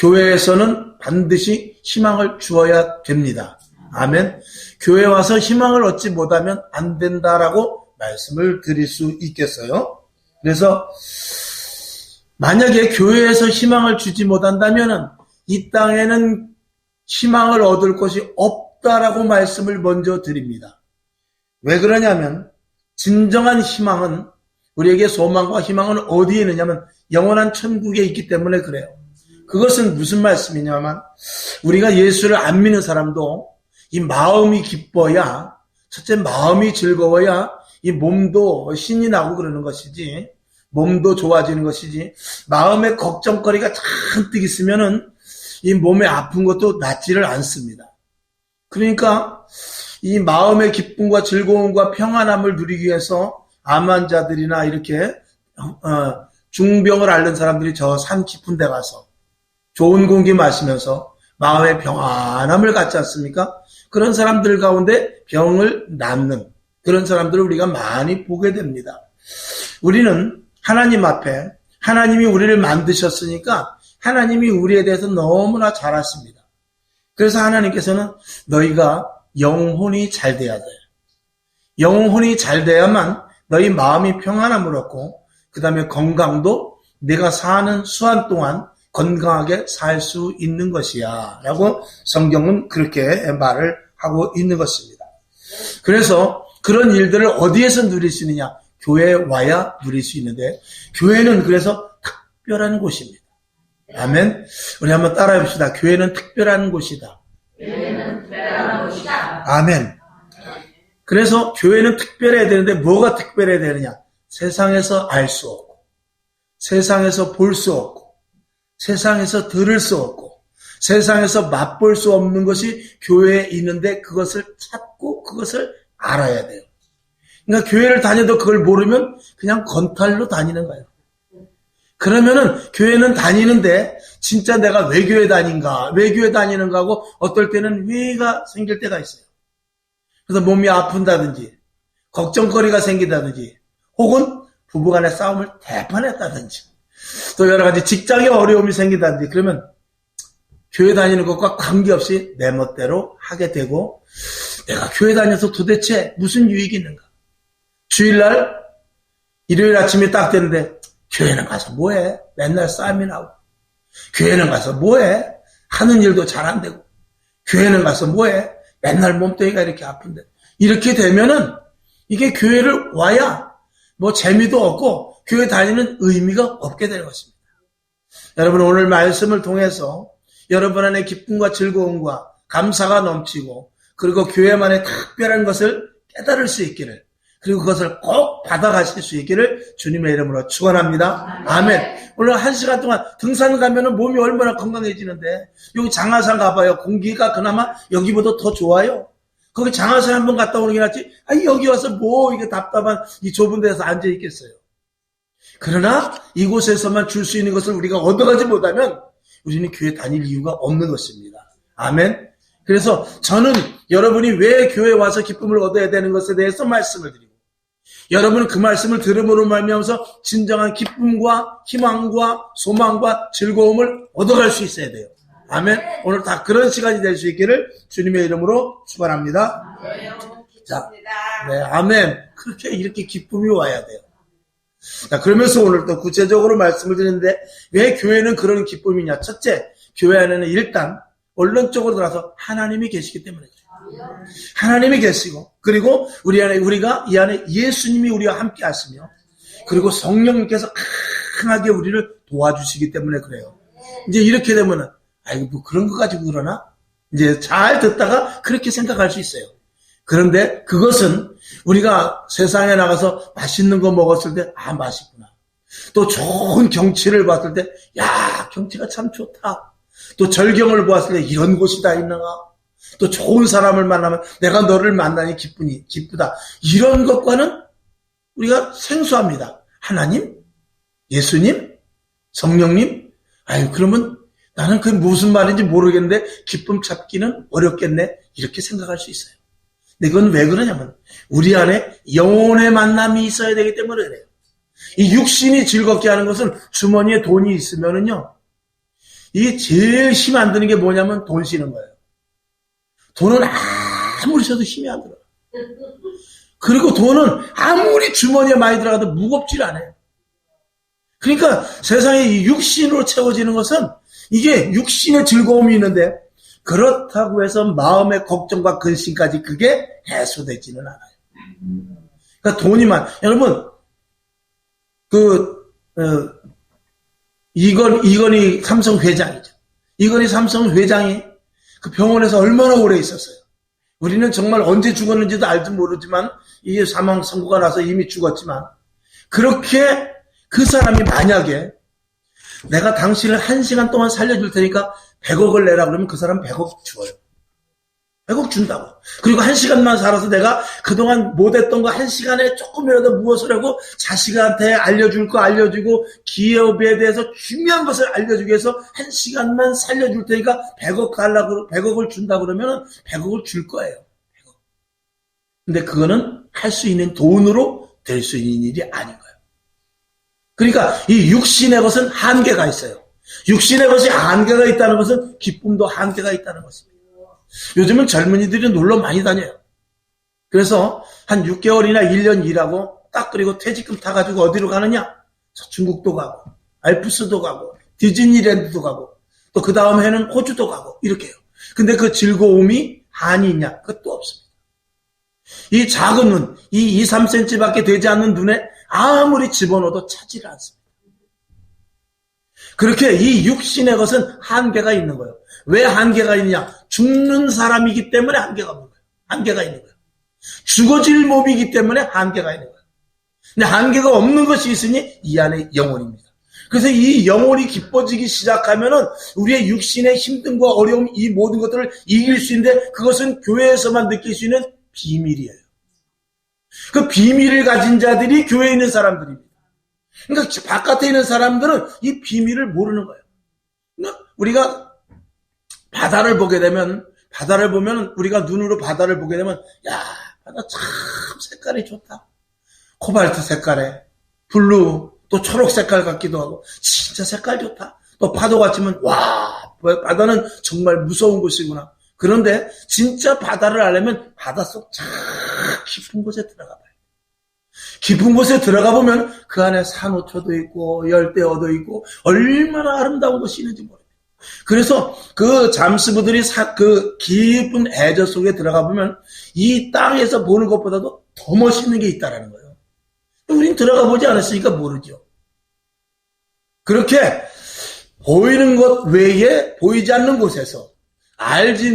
교회에서는 반드시 희망을 주어야 됩니다. 아멘. 교회 와서 희망을 얻지 못하면 안 된다라고 말씀을 드릴 수 있겠어요. 그래서 만약에 교회에서 희망을 주지 못한다면 이 땅에는 희망을 얻을 것이 없다라고 말씀을 먼저 드립니다. 왜 그러냐면 진정한 희망은, 우리에게 소망과 희망은 어디에 있느냐면 영원한 천국에 있기 때문에 그래요. 그것은 무슨 말씀이냐면 우리가 예수를 안 믿는 사람도 이 마음이 기뻐야, 첫째 마음이 즐거워야 이 몸도 신이 나고 그러는 것이지, 몸도 좋아지는 것이지, 마음에 걱정거리가 잔뜩 있으면은 이 몸에 아픈 것도 낫지를 않습니다. 그러니까 이 마음의 기쁨과 즐거움과 평안함을 누리기 위해서 암 환자들이나 이렇게 중병을 앓는 사람들이 저 산 깊은 데 가서 좋은 공기 마시면서 마음의 평안함을 갖지 않습니까? 그런 사람들 가운데 병을 낫는 그런 사람들을 우리가 많이 보게 됩니다. 우리는 하나님 앞에, 하나님이 우리를 만드셨으니까 하나님이 우리에 대해서 너무나 잘 아십니다. 그래서 하나님께서는 너희가 영혼이 잘 돼야 돼. 영혼이 잘 돼야만 너희 마음이 평안함을 얻고, 그 다음에 건강도 내가 사는 수한 동안 건강하게 살 수 있는 것이야 라고 성경은 그렇게 말을 하고 있는 것입니다. 그래서 그런 일들을 어디에서 누릴 수 있느냐? 교회에 와야 누릴 수 있는데, 교회는 그래서 특별한 곳입니다. 아멘. 우리 한번 따라해 봅시다. 교회는 특별한 곳이다. 교회는 특별한 곳이다. 아멘. 그래서 교회는 특별해야 되는데 뭐가 특별해야 되느냐? 세상에서 알 수 없고, 세상에서 볼 수 없고, 세상에서 들을 수 없고, 세상에서 맛볼 수 없는 것이 교회에 있는데 그것을 찾고 그것을 알아야 돼요. 그러니까 교회를 다녀도 그걸 모르면 그냥 건탈로 다니는 거예요. 그러면은 교회는 다니는데 진짜 내가 왜 교회 다닌가, 왜 교회 다니는가 하고 어떨 때는 회의가 생길 때가 있어요. 그래서 몸이 아픈다든지 걱정거리가 생긴다든지 혹은 부부간의 싸움을 대판했다든지 또 여러 가지 직장에 어려움이 생긴다든지 그러면 교회 다니는 것과 관계없이 내 멋대로 하게 되고, 내가 교회 다녀서 도대체 무슨 유익이 있는가? 주일날 일요일 아침에 딱 되는데 교회는 가서 뭐해? 맨날 싸움이 나고, 교회는 가서 뭐해? 하는 일도 잘 안 되고, 교회는 가서 뭐해? 맨날 몸뚱이가 이렇게 아픈데, 이렇게 되면은 이게 교회를 와야 뭐 재미도 없고 교회 다니는 의미가 없게 되는 것입니다. 여러분, 오늘 말씀을 통해서 여러분 안에 기쁨과 즐거움과 감사가 넘치고, 그리고 교회만의 특별한 것을 깨달을 수 있기를, 그리고 그것을 꼭 받아가실 수 있기를 주님의 이름으로 축원합니다. 아멘. 오늘 1시간 동안 등산 가면은 몸이 얼마나 건강해지는데, 여기 장하산 가봐요. 공기가 그나마 여기보다 더 좋아요. 거기 장하산 한번 갔다 오는 게 낫지. 여기 와서 뭐 이게 답답한 이 좁은 데서 앉아 있겠어요. 그러나 이곳에서만 줄 수 있는 것을 우리가 얻어가지 못하면 우리는 교회 다닐 이유가 없는 것입니다. 아멘. 그래서 저는 여러분이 왜 교회에 와서 기쁨을 얻어야 되는 것에 대해서 말씀을 드리고, 여러분은 그 말씀을 들음으로 말미암아서 진정한 기쁨과 희망과 소망과 즐거움을 얻어갈 수 있어야 돼요. 아멘. 오늘 다 그런 시간이 될 수 있기를 주님의 이름으로 축원합니다. 자, 네, 아멘. 그렇게 이렇게 기쁨이 와야 돼요. 자, 그러면서 오늘 또 구체적으로 말씀을 드리는데 왜 교회는 그런 기쁨이냐? 첫째, 교회 안에는 일단 원론적으로 들어서 하나님이 계시기 때문에 그래요. 하나님이 계시고, 그리고 우리가 이 안에 예수님이 우리와 함께 하시며, 그리고 성령님께서 강하게 우리를 도와주시기 때문에 그래요. 이제 이렇게 되면은 뭐 그런 거 가지고 그러나? 이제 잘 듣다가 그렇게 생각할 수 있어요. 그런데 그것은 우리가 세상에 나가서 맛있는 거 먹었을 때, 맛있구나. 또 좋은 경치를 봤을 때, 경치가 참 좋다. 또 절경을 보았을 때 이런 곳이 다 있는가? 또 좋은 사람을 만나면 내가 너를 만나니 기쁘다. 이런 것과는 우리가 생소합니다. 하나님? 예수님? 성령님? 그러면 나는 그게 무슨 말인지 모르겠는데 기쁨 찾기는 어렵겠네. 이렇게 생각할 수 있어요. 근데 그건 왜 그러냐면 우리 안에 영혼의 만남이 있어야 되기 때문에 그래요. 이 육신이 즐겁게 하는 것은 주머니에 돈이 있으면은요, 이게 제일 힘 안 드는 게 뭐냐면 돈 쓰는 거예요. 돈은 아무리 써도 힘이 안 들어요. 그리고 돈은 아무리 주머니에 많이 들어가도 무겁질 않아요. 그러니까 세상에 이 육신으로 채워지는 것은 이게 육신의 즐거움이 있는데 그렇다고 해서 마음의 걱정과 근심까지 그게 해소되지는 않아요. 그러니까 돈이만 여러분 이건희 삼성 회장이죠. 이건희 삼성 회장이 그 병원에서 얼마나 오래 있었어요. 우리는 정말 언제 죽었는지도 알지 모르지만 이게 사망 선고가 나서 이미 죽었지만 그렇게 그 사람이 만약에 내가 당신을 1시간 동안 살려줄 테니까 100억을 내라 그러면 그 사람 100억 줘요. 100억 준다고. 그리고 1시간만 살아서 내가 그동안 못했던 거 1시간에 조금이라도 무엇을 하고 자식한테 알려줄 거 알려주고 기업에 대해서 중요한 것을 알려주기 위해서 1시간만 살려줄 테니까 100억을 준다 그러면 100억을 줄 거예요. 100억. 근데 그거는 할 수 있는 돈으로 될 수 있는 일이 아닌 거예요. 그러니까 이 육신의 것은 한계가 있어요. 육신의 것이 한계가 있다는 것은 기쁨도 한계가 있다는 것입니다. 요즘은 젊은이들이 놀러 많이 다녀요. 그래서 한 6개월이나 1년 일하고 딱 그리고 퇴직금 타가지고 어디로 가느냐? 중국도 가고 알프스도 가고 디즈니랜드도 가고 또 그 다음 해는 호주도 가고 이렇게 해요. 근데 그 즐거움이 한이 있냐? 그것도 없습니다. 이 작은 눈, 이 2, 3cm밖에 되지 않는 눈에 아무리 집어넣어도 차지를 않습니다. 그렇게 이 육신의 것은 한계가 있는 거예요. 왜 한계가 있느냐? 죽는 사람이기 때문에 한계가 없는 거예요. 한계가 있는 거예요. 죽어질 몸이기 때문에 한계가 있는 거예요. 근데 한계가 없는 것이 있으니 이 안에 영혼입니다. 그래서 이 영혼이 기뻐지기 시작하면은 우리의 육신의 힘듦과 어려움 이 모든 것들을 이길 수 있는데 그것은 교회에서만 느낄 수 있는 비밀이에요. 그 비밀을 가진 자들이 교회에 있는 사람들입니다. 그러니까 바깥에 있는 사람들은 이 비밀을 모르는 거예요. 그러니까 우리가 바다를 보면 우리가 눈으로 바다를 보게 되면 야 바다 참 색깔이 좋다. 코발트 색깔에 블루 또 초록 색깔 같기도 하고 진짜 색깔 좋다. 또 파도가 치면 와 바다는 정말 무서운 곳이구나. 그런데 진짜 바다를 알려면 바닷속 참 깊은 곳에 들어가 봐요. 깊은 곳에 들어가 보면 그 안에 산호초도 있고 열대어도 있고 얼마나 아름다운 곳이 있는지 모릅니다. 그래서 그 잠수부들이 그 깊은 애저 속에 들어가 보면 이 땅에서 보는 것보다도 더 멋있는 게 있다라는 거예요. 우린 들어가 보지 않았으니까 모르죠. 그렇게 보이는 것 외에 보이지 않는 곳에서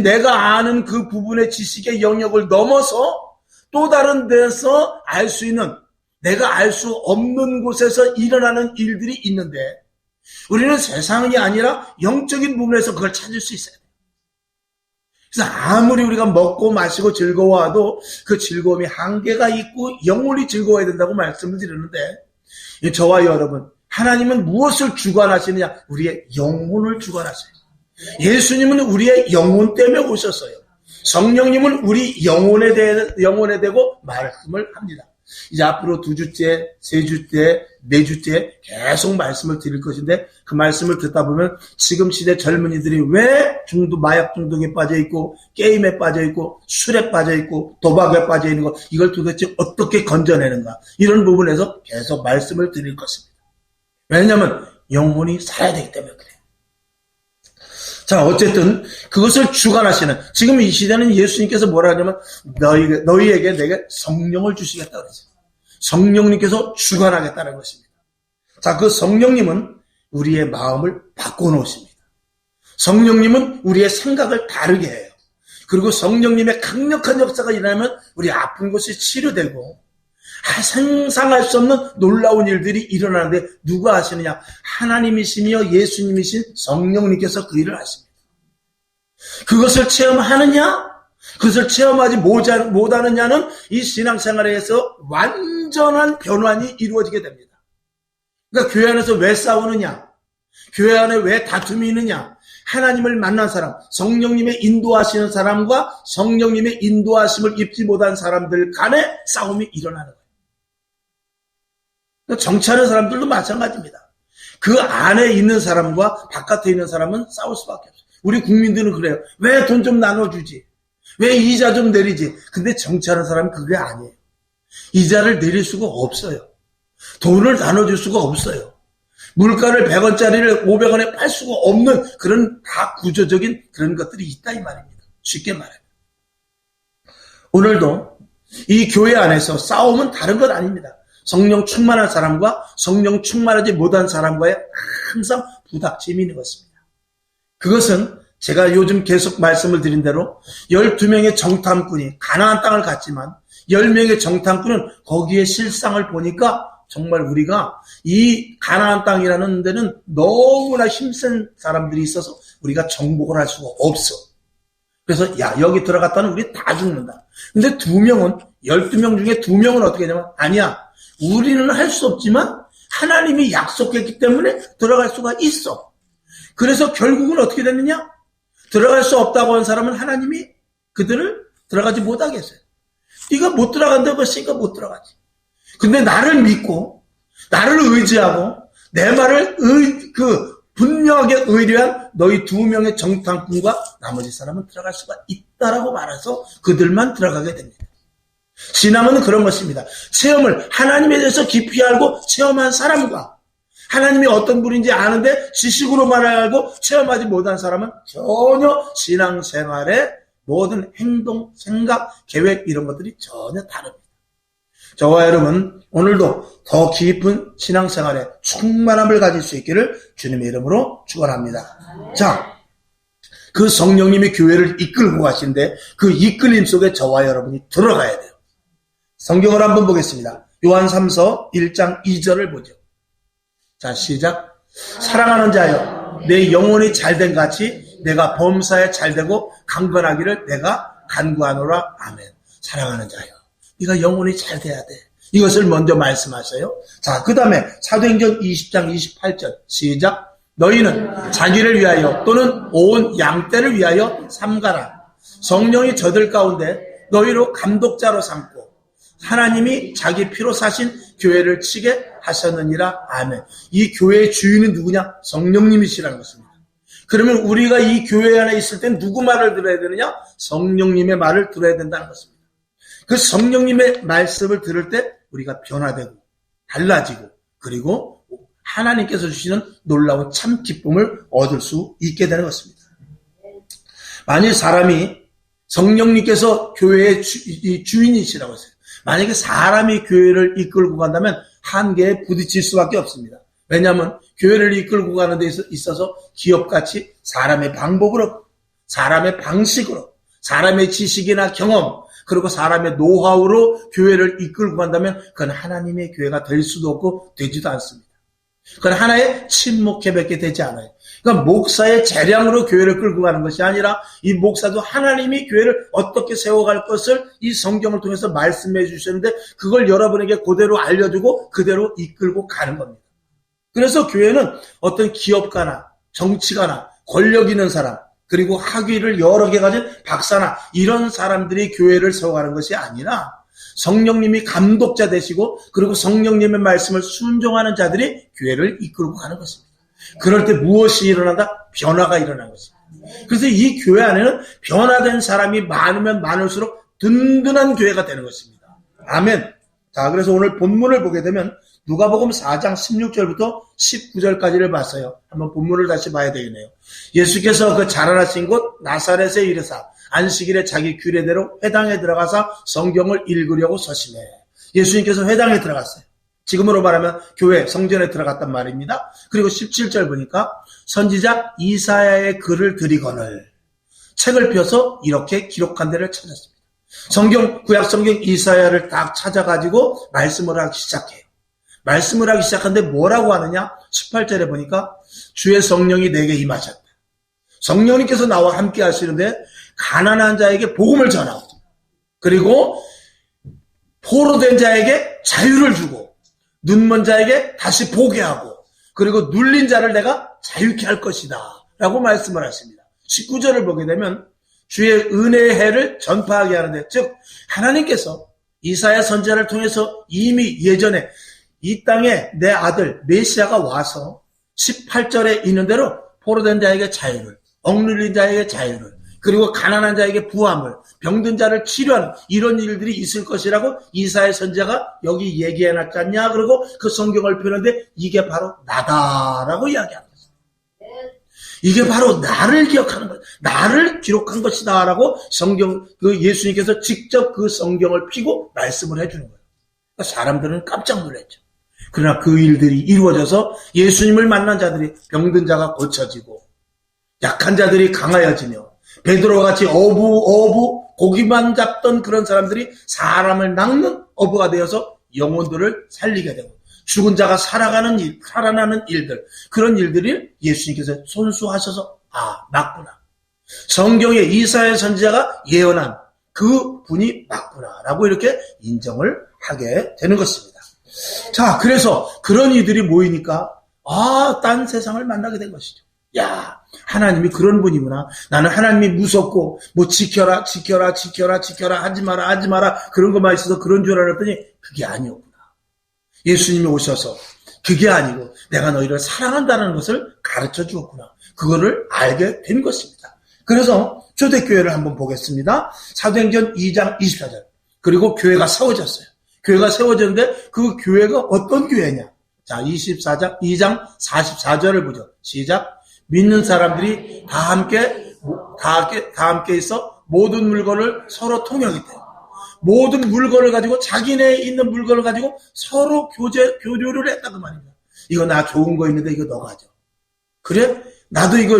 내가 아는 그 부분의 지식의 영역을 넘어서 또 다른 데서 알 수 있는 내가 알 수 없는 곳에서 일어나는 일들이 있는데 우리는 세상이 아니라 영적인 부분에서 그걸 찾을 수 있어요. 그래서 아무리 우리가 먹고 마시고 즐거워해도 그 즐거움이 한계가 있고 영원히 즐거워야 된다고 말씀을 드리는데 저와 여러분 하나님은 무엇을 주관하시느냐? 우리의 영혼을 주관하세요. 예수님은 우리의 영혼 때문에 오셨어요. 성령님은 우리 영혼에 대고 말씀을 합니다. 이제 앞으로 2주째, 3주째, 4주째 계속 말씀을 드릴 것인데 그 말씀을 듣다 보면 지금 시대 젊은이들이 왜 마약 중독에 빠져있고 게임에 빠져있고 술에 빠져있고 도박에 빠져있는 거 이걸 도대체 어떻게 건져내는가 이런 부분에서 계속 말씀을 드릴 것입니다. 왜냐하면 영혼이 살아야 되기 때문에 그래요. 자, 어쨌든 그것을 주관하시는 지금 이 시대는 예수님께서 뭐라 하냐면 너희에게 내게 성령을 주시겠다 그러죠. 성령님께서 주관하겠다는 것입니다. 자, 그 성령님은 우리의 마음을 바꿔놓으십니다. 성령님은 우리의 생각을 다르게 해요. 그리고 성령님의 강력한 역사가 일어나면 우리 아픈 곳이 치료되고 상상할 수 없는 놀라운 일들이 일어나는데 누가 하시느냐? 하나님이시며 예수님이신 성령님께서 그 일을 하십니다. 그것을 체험하느냐? 그것을 체험하지 못하느냐는 이 신앙생활에서 완전한 변환이 이루어지게 됩니다. 그러니까 교회 안에서 왜 싸우느냐? 교회 안에 왜 다툼이 있느냐? 하나님을 만난 사람, 성령님의 인도하시는 사람과 성령님의 인도하심을 입지 못한 사람들 간에 싸움이 일어나는 거예요. 정치하는 사람들도 마찬가지입니다. 그 안에 있는 사람과 바깥에 있는 사람은 싸울 수밖에 없어요. 우리 국민들은 그래요. 왜 돈 좀 나눠주지? 왜 이자 좀 내리지? 근데 정치하는 사람은 그게 아니에요. 이자를 내릴 수가 없어요. 돈을 나눠줄 수가 없어요. 물가를 100원짜리를 500원에 팔 수가 없는 그런 다 구조적인 그런 것들이 있다 이 말입니다. 쉽게 말해요. 오늘도 이 교회 안에서 싸움은 다른 건 아닙니다. 성령 충만한 사람과 성령 충만하지 못한 사람과의 항상 부닥침이 있는 것입니다. 그것은 제가 요즘 계속 말씀을 드린 대로 12명의 정탐꾼이 가나안 땅을 갔지만 10명의 정탐꾼은 거기에 실상을 보니까 정말 우리가 이 가나안 땅이라는 데는 너무나 힘센 사람들이 있어서 우리가 정복을 할 수가 없어. 그래서 야 여기 들어갔다는 우리 다 죽는다. 근데 2명은 12명 중에 2명은 어떻게 되냐면 아니야. 우리는 할 수 없지만 하나님이 약속했기 때문에 들어갈 수가 있어. 그래서 결국은 어떻게 됐느냐? 들어갈 수 없다고 한 사람은 하나님이 그들을 들어가지 못하게 했어요. 네가 못 들어간다고 했으니까 못 들어가지. 근데 나를 믿고 나를 의지하고 내 말을 분명하게 의뢰한 너희 2명의 정탐꾼과 나머지 사람은 들어갈 수가 있다라고 말해서 그들만 들어가게 됩니다. 신앙은 그런 것입니다. 체험을 하나님에 대해서 깊이 알고 체험한 사람과 하나님이 어떤 분인지 아는데 지식으로만 알고 체험하지 못한 사람은 전혀 신앙생활의 모든 행동, 생각, 계획 이런 것들이 전혀 다릅니다. 저와 여러분 오늘도 더 깊은 신앙생활에 충만함을 가질 수 있기를 주님의 이름으로 축원합니다. 자, 그 성령님이 교회를 이끌고 가시는데 그 이끌림 속에 저와 여러분이 들어가야 돼요. 성경을 한번 보겠습니다. 요한 3서 1장 2절을 보죠. 자, 시작. 사랑하는 자여, 내 영혼이 잘된 같이 내가 범사에 잘되고 강건하기를 내가 간구하노라. 아멘. 사랑하는 자여, 네가 영혼이 잘 돼야 돼. 이것을 먼저 말씀하세요. 자, 그 다음에 사도행전 20장 28절 시작. 너희는 자기를 위하여 또는 온 양떼를 위하여 삼가라. 성령이 저들 가운데 너희로 감독자로 삼고 하나님이 자기 피로 사신 교회를 치게 하셨느니라. 아멘. 이 교회의 주인은 누구냐? 성령님이시라는 것입니다. 그러면 우리가 이 교회 안에 있을 땐 누구 말을 들어야 되느냐? 성령님의 말을 들어야 된다는 것입니다. 그 성령님의 말씀을 들을 때 우리가 변화되고 달라지고 그리고 하나님께서 주시는 놀라운 참 기쁨을 얻을 수 있게 되는 것입니다. 만일 사람이 성령님께서 교회의 주인이시라고 했어요. 만약에 사람이 교회를 이끌고 간다면 한계에 부딪힐 수밖에 없습니다. 왜냐하면 교회를 이끌고 가는 데 있어서 기업같이 사람의 방법으로, 사람의 방식으로, 사람의 지식이나 경험, 그리고 사람의 노하우로 교회를 이끌고 간다면 그건 하나님의 교회가 될 수도 없고 되지도 않습니다. 그건 하나의 침묵회밖에 되지 않아요. 그러니까 목사의 재량으로 교회를 끌고 가는 것이 아니라 이 목사도 하나님이 교회를 어떻게 세워갈 것을 이 성경을 통해서 말씀해 주셨는데 그걸 여러분에게 그대로 알려주고 그대로 이끌고 가는 겁니다. 그래서 교회는 어떤 기업가나 정치가나 권력 있는 사람 그리고 학위를 여러 개 가진 박사나 이런 사람들이 교회를 세워가는 것이 아니라 성령님이 감독자 되시고 그리고 성령님의 말씀을 순종하는 자들이 교회를 이끌고 가는 것입니다. 그럴 때 무엇이 일어난다? 변화가 일어나는 것입니다. 그래서 이 교회 안에는 변화된 사람이 많으면 많을수록 든든한 교회가 되는 것입니다. 아멘. 자, 그래서 오늘 본문을 보게 되면 누가복음 4장 16절부터 19절까지를 봤어요. 한번 본문을 다시 봐야 되겠네요. 예수께서 그 자라나신 곳 나사렛에 이르사 안식일에 자기 규례대로 회당에 들어가서 성경을 읽으려고 서심해. 예수님께서 회당에 들어갔어요. 지금으로 말하면 교회 성전에 들어갔단 말입니다. 그리고 17절 보니까 선지자 이사야의 글을 들이거늘 책을 펴서 이렇게 기록한 데를 찾았습니다. 성경 구약 성경 이사야를 딱 찾아가지고 말씀을 하기 시작해요. 말씀을 하기 시작하는데 뭐라고 하느냐? 18절에 보니까 주의 성령이 내게 임하셨다. 성령님께서 나와 함께 하시는데 가난한 자에게 복음을 전하고 그리고 포로된 자에게 자유를 주고 눈먼 자에게 다시 보게 하고 그리고 눌린 자를 내가 자유케 할 것이다 라고 말씀을 하십니다. 19절을 보게 되면 주의 은혜의 해를 전파하게 하는데 즉 하나님께서 이사야 선지자를 통해서 이미 예전에 이 땅에 내 아들 메시아가 와서 18절에 있는 대로 포로된 자에게 자유를, 억눌린 자에게 자유를, 그리고 가난한 자에게 부함을, 병든 자를 치료하는 이런 일들이 있을 것이라고 이사야 선지자가 여기 얘기해놨지 않냐. 그리고 그 성경을 펴는데 이게 바로 나다라고 이야기하는 거예요. 이게 바로 나를 기억하는 거예요. 나를 기록한 것이다라고 예수님께서 직접 그 성경을 펴고 말씀을 해주는 거예요. 그러니까 사람들은 깜짝 놀랐죠. 그러나 그 일들이 이루어져서 예수님을 만난 자들이 병든 자가 고쳐지고 약한 자들이 강하여지며 베드로와 같이 어부 고기만 잡던 그런 사람들이 사람을 낚는 어부가 되어서 영혼들을 살리게 되고 죽은 자가 살아나는 일들, 그런 일들이 예수님께서 손수하셔서 맞구나. 성경에 이사야 선지자가 예언한 그 분이 맞구나라고 이렇게 인정을 하게 되는 것입니다. 자, 그래서 그런 이들이 모이니까 딴 세상을 만나게 된 것이죠. 야, 하나님이 그런 분이구나. 나는 하나님이 무섭고 지켜라 하지 마라 그런 것만 있어서 그런 줄 알았더니 그게 아니었구나. 예수님이 오셔서 그게 아니고 내가 너희를 사랑한다는 것을 가르쳐 주었구나. 그거를 알게 된 것입니다. 그래서 초대교회를 한번 보겠습니다. 사도행전 2장 24절. 그리고 교회가 세워졌어요. 교회가 세워졌는데 그 교회가 어떤 교회냐? 자, 2장 44절을 보죠. 시작. 믿는 사람들이 다 함께 있어 모든 물건을 서로 통용했대. 모든 물건을 가지고 자기네 있는 물건을 가지고 서로 교류를 했다 그 말입니다. 이거 나 좋은 거 있는데 이거 너 가져. 그래? 나도 이거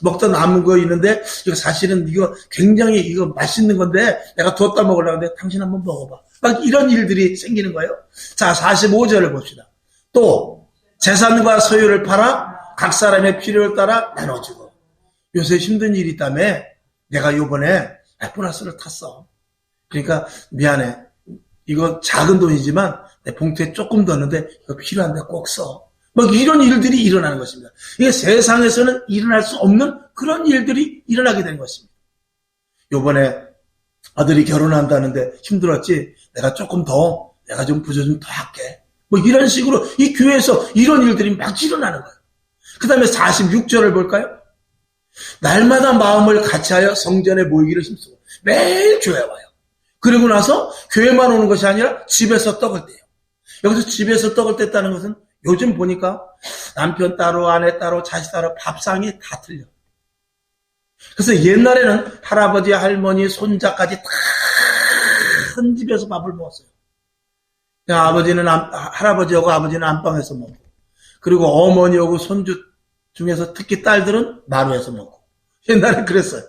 먹다 남은 거 있는데 이거 사실은 이거 굉장히 이거 맛있는 건데 내가 뒀다 먹으려고 하는데 당신 한번 먹어봐. 막 이런 일들이 생기는 거예요. 자, 45절을 봅시다. 또 재산과 소유를 팔아 각 사람의 필요를 따라 나눠주고. 요새 힘든 일이 있다며 내가 요번에 플러스를 탔어. 그러니까 미안해. 이거 작은 돈이지만 내 봉투에 조금 넣었는데 이거 필요한데 꼭 써. 막 이런 일들이 일어나는 것입니다. 이게 세상에서는 일어날 수 없는 그런 일들이 일어나게 된 것입니다. 요번에 아들이 결혼한다는데 힘들었지. 내가 조금 더, 내가 좀 부조 좀 더 할게. 이런 식으로 이 교회에서 이런 일들이 막 일어나는 거예요. 그 다음에 46절을 볼까요? 날마다 마음을 같이하여 성전에 모이기를 힘쓰고 매일 교회 와요. 그리고 나서 교회만 오는 것이 아니라 집에서 떡을 떼요. 여기서 집에서 떡을 뗐다는 것은 요즘 보니까 남편 따로 아내 따로 자식 따로 밥상이 다 틀려. 그래서 옛날에는 할아버지 할머니 손자까지 다 한 집에서 밥을 먹었어요. 할아버지하고 아버지는 안방에서 먹고, 그리고 어머니하고 손주 중에서 특히 딸들은 마루에서 먹고. 옛날에 그랬어요.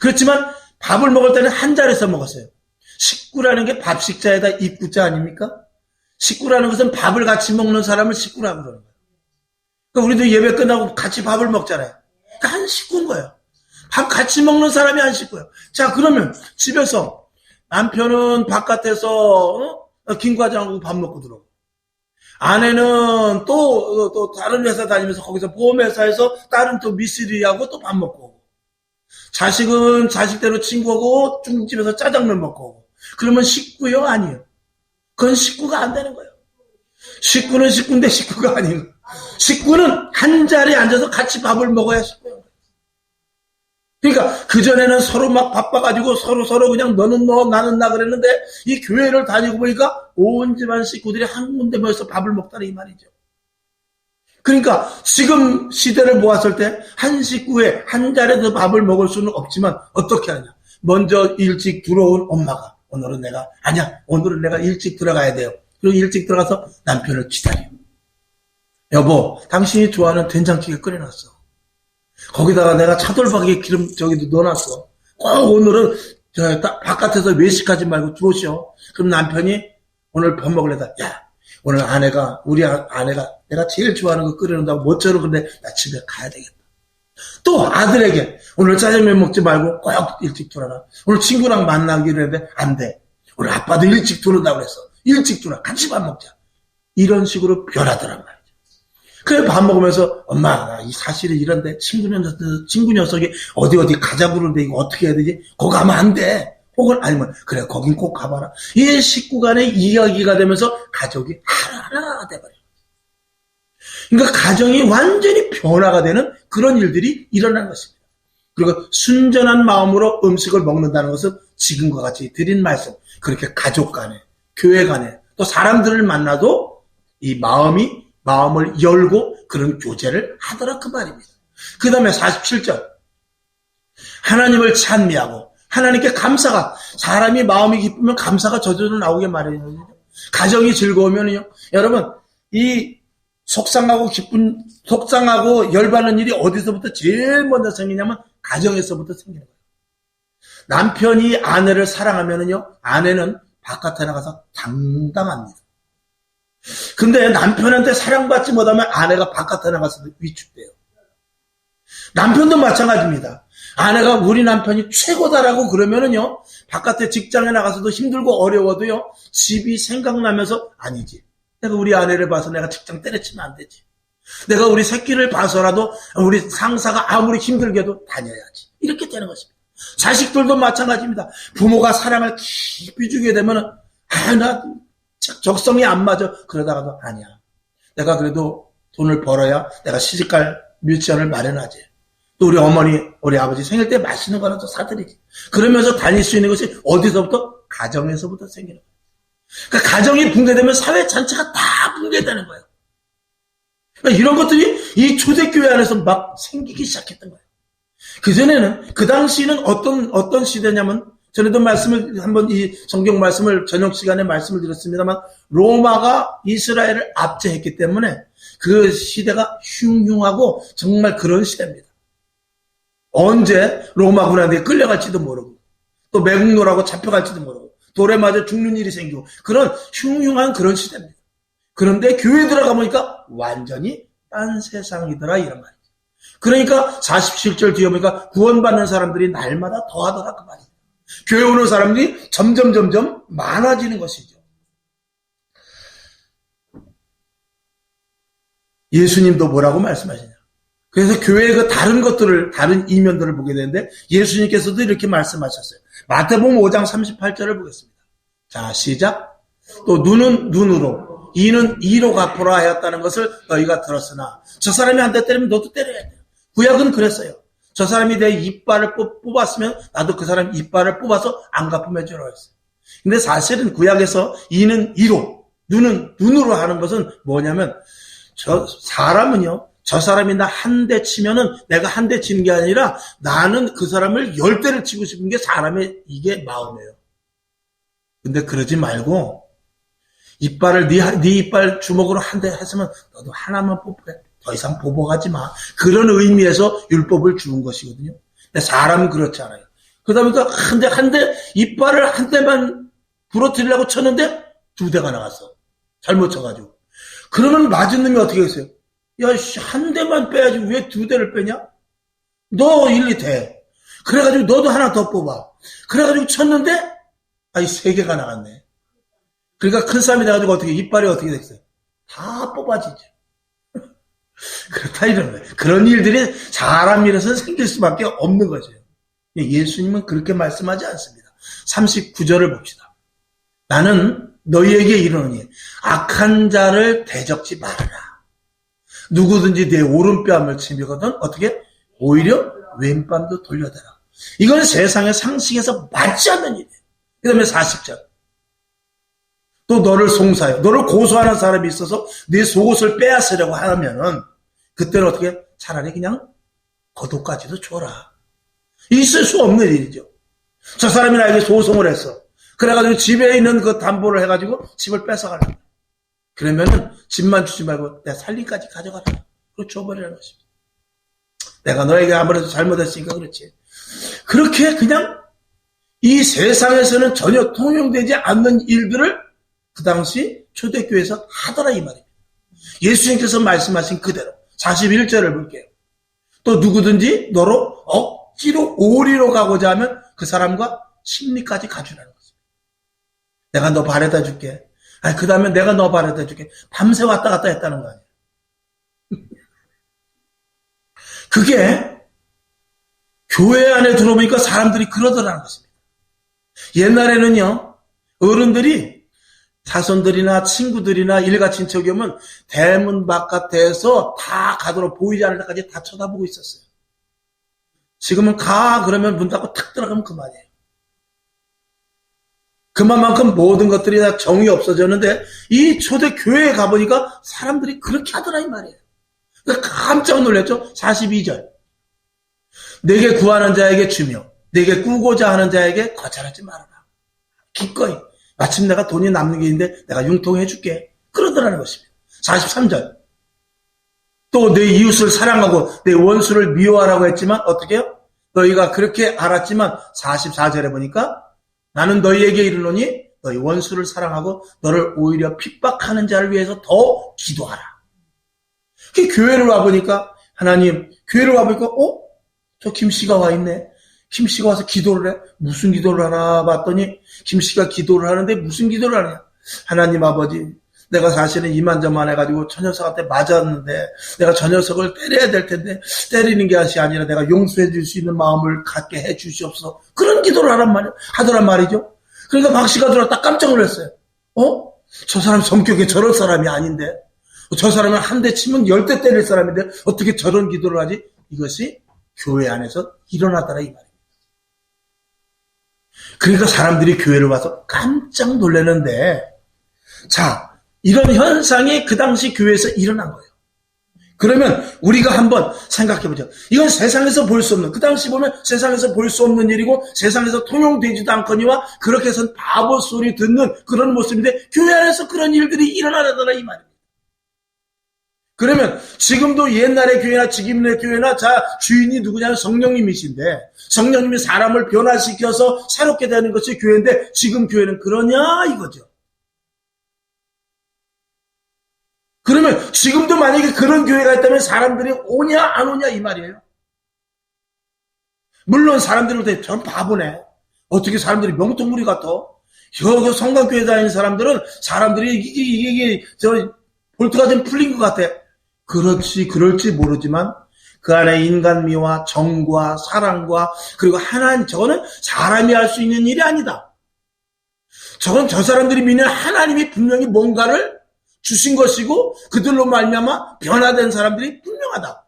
그렇지만 밥을 먹을 때는 한 자리에서 먹었어요. 식구라는 게 밥식자에다 입구자 아닙니까? 식구라는 것은 밥을 같이 먹는 사람을 식구라고 그러는 거예요. 그러니까 우리도 예배 끝나고 같이 밥을 먹잖아요. 그러니까 한 식구인 거예요. 밥 같이 먹는 사람이 한 식구예요. 자, 그러면 집에서 남편은 바깥에서 김과장하고 밥 먹고 들어오고, 아내는 또 다른 회사 다니면서 거기서 보험회사에서 다른 또 미쓰리하고 또 밥 먹고 오고, 자식은 자식대로 친구하고 중국집에서 짜장면 먹고 오고. 그러면 식구요? 아니에요. 그건 식구가 안 되는 거예요. 식구는 식구인데 식구가 아니에요. 식구는 한 자리에 앉아서 같이 밥을 먹어야 식구예요. 그러니까 그전에는 서로 막 바빠가지고 서로 그냥 너는 너 나는 나 그랬는데 이 교회를 다니고 보니까 온 집안 식구들이 한 군데 모여서 밥을 먹다는 이 말이죠. 그러니까 지금 시대를 보았을 때 한 식구에 한 자리에서 밥을 먹을 수는 없지만 어떻게 하냐. 먼저 일찍 들어온 엄마가 오늘은 내가 일찍 들어가야 돼요. 그리고 일찍 들어가서 남편을 기다려요. 여보, 당신이 좋아하는 된장찌개 끓여놨어. 거기다가 내가 차돌박이 기름 저기도 넣어놨어. 꼭 오늘은 바깥에서 외식하지 말고 주오시오. 그럼 남편이 오늘 밥 먹으려다, 야, 오늘 우리 아내가 내가 제일 좋아하는 거 끓여놓는다고 모처럼 근데 나 집에 가야 되겠다. 또 아들에게 오늘 짜장면 먹지 말고 꼭 일찍 들어라. 오늘 친구랑 만나기로 했는데 안 돼. 오늘 아빠도 일찍 들어온다고 그랬어. 일찍 들어라. 같이 밥 먹자. 이런 식으로 변하더란 말이죠. 그래 밥 먹으면서 엄마 나 이 사실은 이런데 친구 녀석이 어디 가자고 그러는데 이거 어떻게 해야 되지? 거기 가면 안 돼. 혹은 아니면 그래 거긴 꼭 가봐라. 이 식구 간의 이야기가 되면서 가족이 하나하나 돼버려요. 그러니까 가정이 완전히 변화가 되는 그런 일들이 일어나는 것입니다. 그리고 순전한 마음으로 음식을 먹는다는 것은 지금과 같이 드린 말씀, 그렇게 가족 간에, 교회 간에, 또 사람들을 만나도 이 마음을 열고 그런 교제를 하더라 그 말입니다. 그 다음에 47절. 하나님을 찬미하고 하나님께 감사가, 사람이 마음이 기쁘면 감사가 저절로 나오게 마련이거든요. 가정이 즐거우면요, 여러분, 이 속상하고 열받는 일이 어디서부터 제일 먼저 생기냐면 가정에서부터 생기는 거예요. 남편이 아내를 사랑하면요, 아내는 바깥에 나가서 당당합니다. 근데 남편한테 사랑받지 못하면 아내가 바깥에 나가서 위축돼요. 남편도 마찬가지입니다. 아내가 우리 남편이 최고다라고 그러면은요, 바깥에 직장에 나가서도 힘들고 어려워도요, 집이 생각나면서, 아니지, 내가 우리 아내를 봐서 내가 직장 때려치면 안 되지. 내가 우리 새끼를 봐서라도 우리 상사가 아무리 힘들게도 다녀야지. 이렇게 되는 것입니다. 자식들도 마찬가지입니다. 부모가 사랑을 깊이 주게 되면, 나 적성이 안 맞아. 그러다가도 아니야. 내가 그래도 돈을 벌어야 내가 시집갈 뮤지션을 마련하지. 또 우리 어머니, 우리 아버지 생일 때 맛있는 거라도 사드리지. 그러면서 다닐 수 있는 것이 어디서부터? 가정에서부터 생기는 거예요. 그러니까 가정이 붕괴되면 사회 전체가 다 붕괴되는 거예요. 그러니까 이런 것들이 이 초대교회 안에서 막 생기기 시작했던 거예요. 그전에는, 그 당시는 어떤 시대냐면, 전에도 한번 이 성경 말씀을 저녁 시간에 말씀을 드렸습니다만, 로마가 이스라엘을 압제했기 때문에 그 시대가 흉흉하고 정말 그런 시대입니다. 언제 로마 군한테 끌려갈지도 모르고, 또 매국노라고 잡혀갈지도 모르고, 돌에 맞아 죽는 일이 생기고, 그런 흉흉한 그런 시대입니다. 그런데 교회 들어가 보니까 완전히 딴 세상이더라, 이런 말이죠. 그러니까 47절 뒤에 보니까 구원받는 사람들이 날마다 더하더라, 그 말이에요. 교회 오는 사람들이 점점 많아지는 것이죠. 예수님도 뭐라고 말씀하시냐. 그래서 교회의 그 다른 이면들을 보게 되는데, 예수님께서도 이렇게 말씀하셨어요. 마태복음 5장 38절을 보겠습니다. 자, 시작. 또 눈은 눈으로, 이는 이로 갚으라 하였다는 것을 너희가 들었으나, 저 사람이 한 대 때리면 너도 때려야 돼요. 구약은 그랬어요. 저 사람이 내 이빨을 뽑았으면 나도 그 사람 이빨을 뽑아서 안 갚으면 주라고 했어요. 근데 사실은 구약에서 이는 이로, 눈은 눈으로 하는 것은 뭐냐면, 저 사람이 나 한 대 치면은 내가 한 대 치는 게 아니라 나는 그 사람을 10대를 치고 싶은 게 사람의 이게 마음이에요. 근데 그러지 말고 이빨을 네 이빨 주먹으로 한 대 했으면 너도 하나만 뽑래. 더 이상 보복하지 마. 그런 의미에서 율법을 주는 것이거든요. 근데 사람은 그렇지 않아요. 그러다 보니까 한 대 이빨을 한 대만 부러뜨리려고 쳤는데 2대가 나왔어. 잘못 쳐가지고. 그러면 맞은 놈이 어떻게 했어요? 야, 한 대만 빼야지 왜 2대를 빼냐? 너 일리 돼. 그래가지고 너도 하나 더 뽑아. 그래가지고 쳤는데, 3개가 나갔네. 그러니까 큰 싸움이 돼가지고 이빨이 어떻게 됐어요? 다 뽑아지죠. 그렇다 이런 거예요. 그런 일들이 사람 일에서 생길 수밖에 없는 거죠. 예수님은 그렇게 말씀하지 않습니다. 39절을 봅시다. 나는 너희에게 이르노니 악한 자를 대적지 말아라. 누구든지 내 오른뺨을 치미거든 어떻게? 오히려 왼뺨도 돌려대라. 이건 세상의 상식에서 맞지 않는 일이에요. 그 다음에 40절. 또 너를 송사해. 너를 고소하는 사람이 있어서 네 속옷을 빼앗으려고 하면은 그때는 어떻게? 차라리 그냥 겉옷까지도 줘라. 있을 수 없는 일이죠. 저 사람이 나에게 소송을 했어. 그래가지고 집에 있는 그 담보를 해가지고 집을 뺏어가라. 그러면은 집만 주지 말고 내 살림까지 가져가라. 그거 줘버리라는 것입니다. 내가 너에게 아무래도 잘못했으니까 그렇지. 그렇게 그냥 이 세상에서는 전혀 통용되지 않는 일들을 그 당시 초대교회에서 하더라 이 말입니다. 예수님께서 말씀하신 그대로 41절을 볼게요. 또 누구든지 너로 억지로 오리로 가고자 하면 그 사람과 심리까지 가주라는 것입니다. 내가 너 바래다 줄게. 그 다음에 내가 너 바래다 줄게. 밤새 왔다 갔다 했다는 거 아니에요. 그게 교회 안에 들어오니까 사람들이 그러더라는 것입니다. 옛날에는요, 어른들이 자손들이나 친구들이나 일가 친척이 오면 대문 바깥에서 다 가도록 보이지 않을 때까지 다 쳐다보고 있었어요. 지금은 가 그러면 문 닫고 탁 들어가면 그만이에요. 그만큼 모든 것들이 다 정이 없어졌는데 이 초대 교회에 가보니까 사람들이 그렇게 하더라 이 말이에요. 그러니까 깜짝 놀랐죠. 42절. 내게 구하는 자에게 주며 내게 꾸고자 하는 자에게 거절하지 말아라. 기꺼이. 마침 내가 돈이 남는 게 있는데 내가 융통해 줄게. 그러더라는 것입니다. 43절. 또 내 이웃을 사랑하고 내 원수를 미워하라고 했지만 어떻게 해요? 너희가 그렇게 알았지만 44절에 보니까 나는 너희에게 이르노니 너희 원수를 사랑하고 너를 오히려 핍박하는 자를 위해서 더 기도하라. 교회를 와보니까 하나님 교회를 와보니까 저 김씨가 와 있네. 김씨가 와서 기도를 해. 무슨 기도를 하나 봤더니 김씨가 기도를 하는데 무슨 기도를 하냐. 하나님 아버지 내가 사실은 이만저만 해가지고 저 녀석한테 맞았는데 내가 저 녀석을 때려야 될 텐데 때리는 것이 아니라 내가 용서해 줄 수 있는 마음을 갖게 해 주시옵소서. 그런 기도를 하더란 말이죠. 그러니까 박 씨가 들어와 딱 깜짝 놀랐어요. 저 사람 성격이 저런 사람이 아닌데 저 사람은 한 대 치면 10대 때릴 사람인데 어떻게 저런 기도를 하지? 이것이 교회 안에서 일어나더라 이 말이에요. 그러니까 사람들이 교회를 와서 깜짝 놀라는데 자 이런 현상이 그 당시 교회에서 일어난 거예요. 그러면 우리가 한번 생각해보죠. 이건 세상에서 볼 수 없는, 그 당시 보면 세상에서 볼 수 없는 일이고 세상에서 통용되지도 않거니와 그렇게 해서 바보 소리 듣는 그런 모습인데 교회 안에서 그런 일들이 일어나더라 이 말입니다. 그러면 지금도 옛날의 교회나 지금의 교회나 자 주인이 누구냐면 성령님이신데 성령님이 사람을 변화시켜서 새롭게 되는 것이 교회인데 지금 교회는 그러냐 이거죠. 그러면 지금도 만약에 그런 교회가 있다면 사람들이 오냐 안 오냐 이 말이에요. 물론 사람들이 볼 때 전 바보네. 어떻게 사람들이 명통무리 같아? 여기 성곽교회 다니는 사람들은 사람들이 이게 저 볼트가 좀 풀린 것 같아. 그럴지 모르지만 그 안에 인간미와 정과 사랑과 그리고 하나님 저거는 사람이 할 수 있는 일이 아니다. 저건 저 사람들이 믿는 하나님이 분명히 뭔가를 주신 것이고 그들로 말미암아 변화된 사람들이 분명하다.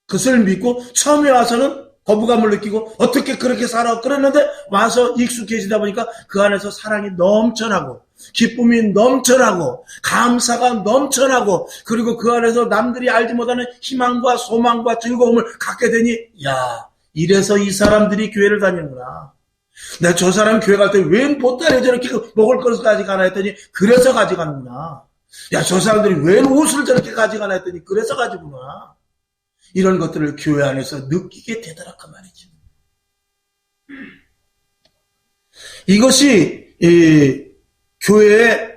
그것을 믿고 처음에 와서는 거부감을 느끼고 어떻게 그렇게 살아 그랬는데 와서 익숙해지다 보니까 그 안에서 사랑이 넘쳐나고 기쁨이 넘쳐나고 감사가 넘쳐나고 그리고 그 안에서 남들이 알지 못하는 희망과 소망과 즐거움을 갖게 되니 야 이래서 이 사람들이 교회를 다니는구나. 내가 저 사람 교회 갈 때 웬 보따리에 저렇게 먹을 것을 가져가나 했더니 그래서 가져가는구나. 야, 저 사람들이 왜 옷을 저렇게 가져가나 했더니 그래서 가지구나. 이런 것들을 교회 안에서 느끼게 되더라 그 말이죠. 이것이 교회의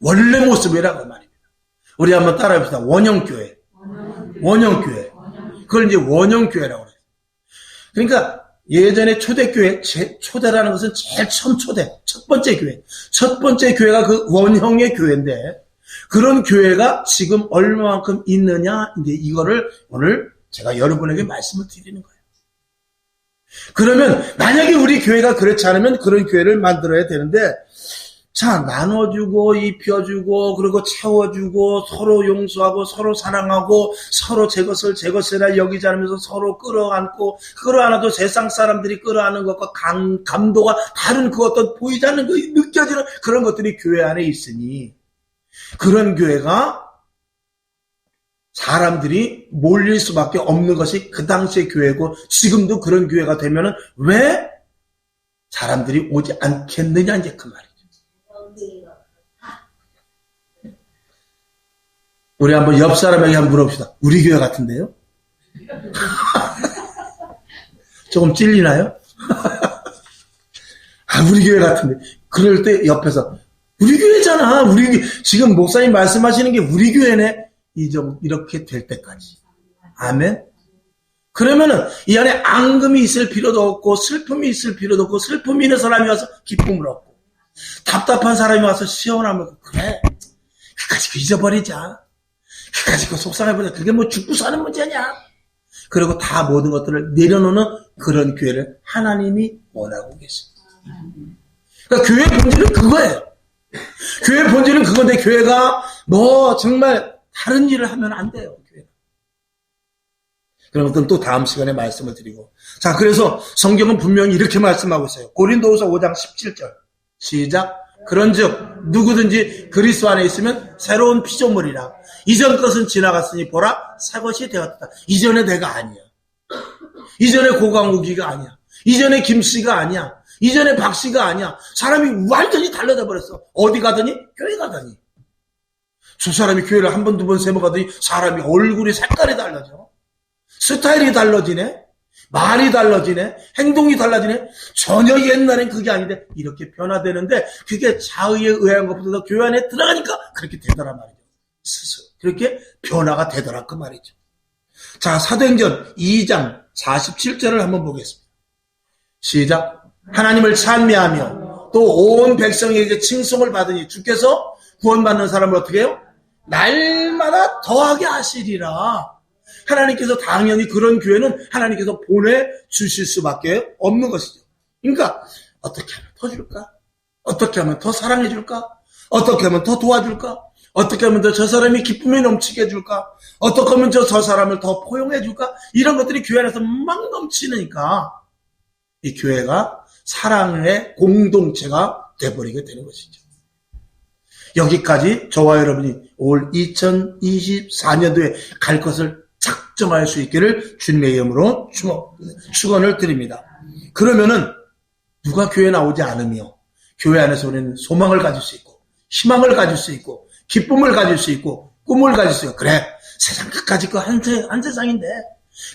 원래 모습이라고 말입니다. 우리 한번 따라해봅시다. 원형교회. 원형교회. 그걸 이제 원형교회라고 그래요. 그러니까 예전에 초대교회, 초대라는 것은 제일 처음 초대, 첫 번째 교회. 첫 번째 교회가 그 원형의 교회인데 그런 교회가 지금 얼마만큼 있느냐, 이제 이거를 오늘 제가 여러분에게 말씀을 드리는 거예요. 그러면 만약에 우리 교회가 그렇지 않으면 그런 교회를 만들어야 되는데 자, 나눠주고 입혀주고 그리고 채워주고 서로 용서하고 서로 사랑하고 서로 제 것이라 여기지 않으면서 서로 끌어안아도 세상 사람들이 끌어안는 것과 감도가 다른 그 어떤 보이지 않는 그 느껴지는 그런 것들이 교회 안에 있으니 그런 교회가 사람들이 몰릴 수밖에 없는 것이 그 당시의 교회고 지금도 그런 교회가 되면은 왜 사람들이 오지 않겠느냐 이제 그 말이죠. 우리 한번 옆 사람에게 한번 물어봅시다. 우리 교회 같은데요? 조금 찔리나요? 우리 교회 같은데. 그럴 때 옆에서 우리 교회잖아. 지금 목사님 말씀하시는 게 우리 교회네. 이렇게 될 때까지. 아멘. 그러면은 이 안에 앙금이 있을 필요도 없고 슬픔이 있을 필요도 없고 슬픔이 있는 사람이 와서 기쁨을 얻고 답답한 사람이 와서 시원함을 그래. 그까짓 잊어버리자. 그까짓 속상해보자. 그게 뭐 죽고 사는 문제냐. 그리고 다 모든 것들을 내려놓는 그런 교회를 하나님이 원하고 계십니다. 그러니까 교회의 본질은 그거예요. 교회 본질은 그건데 교회가 정말 다른 일을 하면 안 돼요. 교회는. 그런 것들은 또 다음 시간에 말씀을 드리고. 자, 그래서 성경은 분명히 이렇게 말씀하고 있어요. 고린도후서 5장 17절. 시작. 그런즉 누구든지 그리스도 안에 있으면 새로운 피조물이라. 이전 것은 지나갔으니 보라 새 것이 되었다. 이전에 내가 아니야. 이전에 고강욱이가 아니야. 이전에 김씨가 아니야. 이전에 박씨가 아니야. 사람이 완전히 달라져 버렸어. 어디 가더니? 교회 가더니. 저 사람이 교회를 한 번, 두 번, 세 번 가더니 사람이 얼굴이 색깔이 달라져. 스타일이 달라지네. 말이 달라지네. 행동이 달라지네. 전혀 옛날엔 그게 아닌데 이렇게 변화되는데 그게 자의에 의한 것보다 교회 안에 들어가니까 그렇게 되더란 말이죠. 스스로. 그렇게 변화가 되더라 그 말이죠. 자, 사도행전 2장 47절을 한번 보겠습니다. 시작. 하나님을 찬미하며 또 온 백성에게 칭송을 받으니 주께서 구원받는 사람을 어떻게 해요? 날마다 더하게 하시리라. 하나님께서 당연히 그런 교회는 하나님께서 보내주실 수밖에 없는 것이죠. 그러니까 어떻게 하면 더 줄까? 어떻게 하면 더 사랑해 줄까? 어떻게 하면 더 도와줄까? 어떻게 하면 더 저 사람이 기쁨이 넘치게 해줄까? 어떻게 하면 저 사람을 더 포용해 줄까? 이런 것들이 교회 안에서 막 넘치니까 이 교회가 사랑의 공동체가 돼버리게 되는 것이죠. 여기까지 저와 여러분이 올 2024년도에 갈 것을 작정할 수 있기를 주님의 이름으로 축원을 드립니다. 그러면은 누가 교회 나오지 않으며 교회 안에서 우리는 소망을 가질 수 있고 희망을 가질 수 있고 기쁨을 가질 수 있고 꿈을 가질 수 있고 그래 세상 끝까지 그 한 세상인데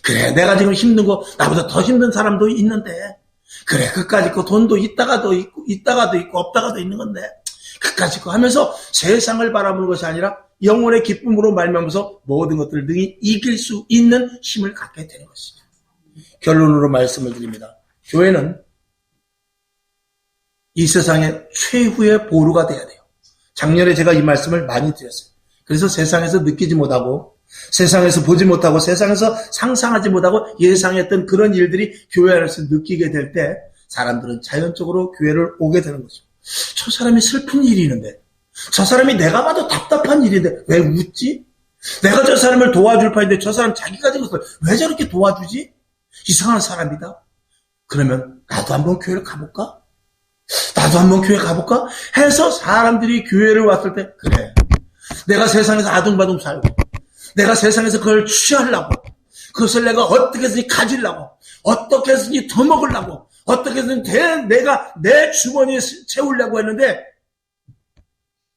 그래 내가 지금 힘든 거 나보다 더 힘든 사람도 있는데 그래 그까짓 거 돈도 있다가도 있고 없다가도 있는 건데 그까짓 거 하면서 세상을 바라보는 것이 아니라 영혼의 기쁨으로 말미암아서 모든 것들을 능히 이길 수 있는 힘을 갖게 되는 것이죠. 결론으로 말씀을 드립니다. 교회는 이 세상의 최후의 보루가 돼야 돼요. 작년에 제가 이 말씀을 많이 드렸어요. 그래서 세상에서 느끼지 못하고 세상에서 보지 못하고 세상에서 상상하지 못하고 예상했던 그런 일들이 교회 안에서 느끼게 될 때 사람들은 자연적으로 교회를 오게 되는 거죠. 저 사람이 슬픈 일이 있는데 저 사람이 내가 봐도 답답한 일인데 왜 웃지? 내가 저 사람을 도와줄 판인데 저 사람 자기가 지은 것을 왜 저렇게 도와주지? 이상한 사람이다. 그러면 나도 한번 교회를 가볼까? 나도 한번 교회 가볼까? 해서 사람들이 교회를 왔을 때 그래 내가 세상에서 아둥바둥 살고 내가 세상에서 그걸 취하려고 그것을 내가 어떻게 해서든지 가지려고 어떻게 해서든지 더 먹으려고 어떻게 해서든지 내가 내 주머니에 채우려고 했는데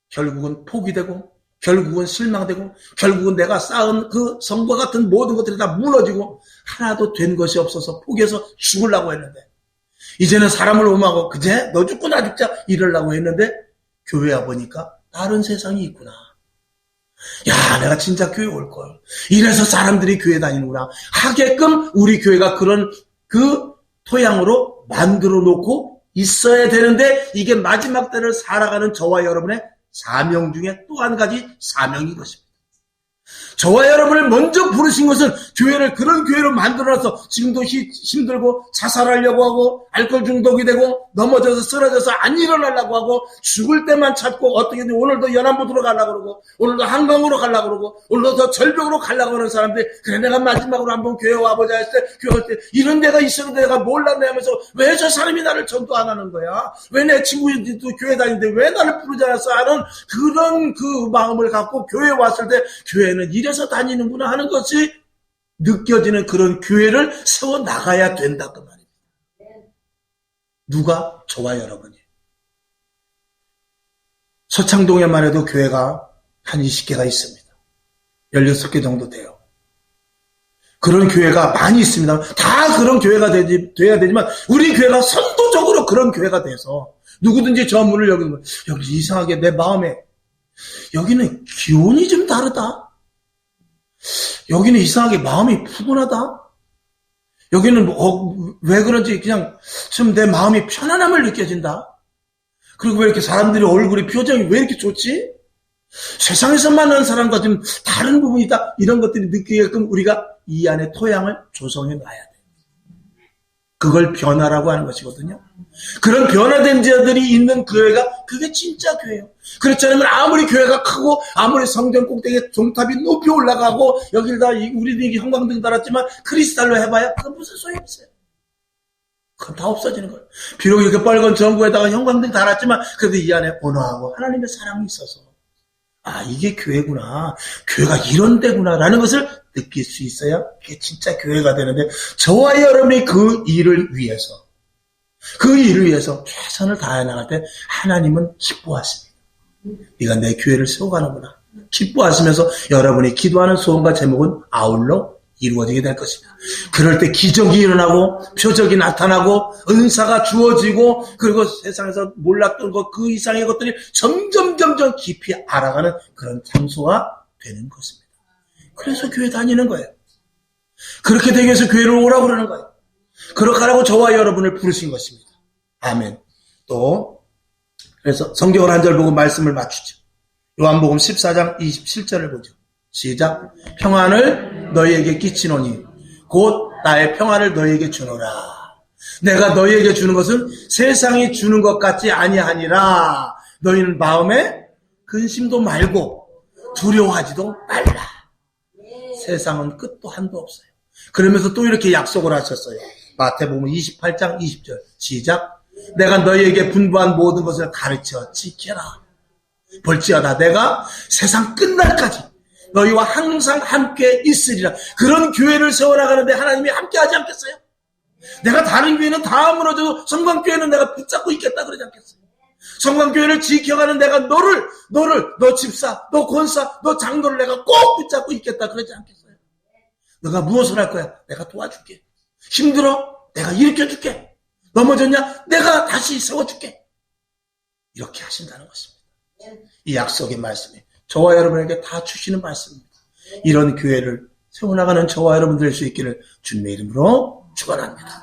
결국은 포기되고 결국은 실망되고 결국은 내가 쌓은 그 성과 같은 모든 것들이 다 무너지고 하나도 된 것이 없어서 포기해서 죽으려고 했는데 이제는 사람을 오망하고 그제 너 죽고 나 죽자 이러려고 했는데 교회 와보니까 다른 세상이 있구나. 야 내가 진짜 교회 올걸. 이래서 사람들이 교회 다니는구나 하게끔 우리 교회가 그런 그 토양으로 만들어 놓고 있어야 되는데 이게 마지막 때를 살아가는 저와 여러분의 사명 중에 또 한 가지 사명인 것입니다. 저와 여러분을 먼저 부르신 것은 교회를 그런 교회로 만들어놔서 지금도 힘들고 자살하려고 하고 알코올 중독이 되고 넘어져서 쓰러져서 안 일어나려고 하고 죽을 때만 찾고 어떻게든 오늘도 연안부두로 가려고 그러고 오늘도 한강으로 가려고 그러고 오늘도 더 절벽으로 가려고 하는 사람들 그래 내가 마지막으로 한번 교회 와보자 했을 때 교회 올 때 이런 데가 있었는데 내가 몰랐네 하면서 왜 저 사람이 나를 전도 안 하는 거야? 왜 내 친구들도 교회 다니는데 왜 나를 부르지 않았어? 하는 그런 그 마음을 갖고 교회에 왔을 때 교회는 이래서 다니는구나 하는 것이 느껴지는 그런 교회를 세워 나가야 된다 그 말입니다. 누가? 저와 여러분이. 서창동에만 해도 교회가 한 20개가 있습니다. 16개 정도 돼요. 그런 교회가 많이 있습니다. 다 그런 교회가 돼야 되지만 우리 교회가 선도적으로 그런 교회가 돼서 누구든지 저 문을 여기는 여기 이상하게 내 마음에 여기는 기온이 좀 다르다. 여기는 이상하게 마음이 푸근하다. 여기는 왜 그런지 그냥 좀 내 마음이 편안함을 느껴진다. 그리고 왜 이렇게 사람들이 얼굴이 표정이 왜 이렇게 좋지? 세상에서 만나는 사람과 좀 다른 부분이 있다. 이런 것들이 느끼게끔 우리가 이 안에 토양을 조성해 놔야 돼. 그걸 변화라고 하는 것이거든요. 그런 변화된 자들이 있는 교회가 그게 진짜 교회예요. 그렇지 않으면 아무리 교회가 크고 아무리 성전 꼭대기에 종탑이 높이 올라가고 여기를 다 우리들이 형광등 달았지만 크리스탈로 해봐야 그건 무슨 소용있어요. 그건 다 없어지는 거예요. 비록 이렇게 빨간 전구에다가 형광등 달았지만 그래도 이 안에 온화하고 하나님의 사랑이 있어서 아 이게 교회구나. 교회가 이런 데구나 라는 것을 느낄 수 있어야 그게 진짜 교회가 되는데 저와 여러분이 그 일을 위해서 최선을 다해 나갈 때 하나님은 기뻐하십니다. 네가 내 교회를 세워가는구나. 기뻐하시면서 여러분이 기도하는 소원과 제목은 아울러 이루어지게 될 것입니다. 그럴 때 기적이 일어나고 표적이 나타나고 은사가 주어지고 그리고 세상에서 몰랐던 것 그 이상의 것들이 점점 깊이 알아가는 그런 장소가 되는 것입니다. 그래서 교회 다니는 거예요. 그렇게 되기 위해서 교회를 오라고 그러는 거예요. 그렇게 하라고 저와 여러분을 부르신 것입니다. 아멘. 또 그래서 성경을 한 절 보고 말씀을 맞추죠. 요한복음 14장 27절을 보죠. 시작. 평안을 너희에게 끼치노니 곧 나의 평안을 너희에게 주노라. 내가 너희에게 주는 것은 세상이 주는 것 같지 아니하니라. 너희는 마음에 근심도 말고 두려워하지도 말라. 세상은 끝도 한도 없어요. 그러면서 또 이렇게 약속을 하셨어요. 마태복음 28장 20절 시작. 내가 너희에게 분부한 모든 것을 가르쳐 지켜라. 볼지어다 내가 세상 끝날까지 너희와 항상 함께 있으리라. 그런 교회를 세워나가는데 하나님이 함께 하지 않겠어요? 내가 다른 교회는 다 무너져도 성광교회는 내가 붙잡고 있겠다 그러지 않겠어요? 성광교회를 지켜가는 내가 너 집사, 너 권사, 너 장로를 내가 꼭 붙잡고 있겠다 그러지 않겠어요? 너가 무엇을 할 거야? 내가 도와줄게. 힘들어? 내가 일으켜줄게. 넘어졌냐? 내가 다시 세워줄게. 이렇게 하신다는 것입니다. 이 약속의 말씀이 저와 여러분에게 다 주시는 말씀입니다. 이런 교회를 세워나가는 저와 여러분 될 수 있기를 주님의 이름으로 축원합니다.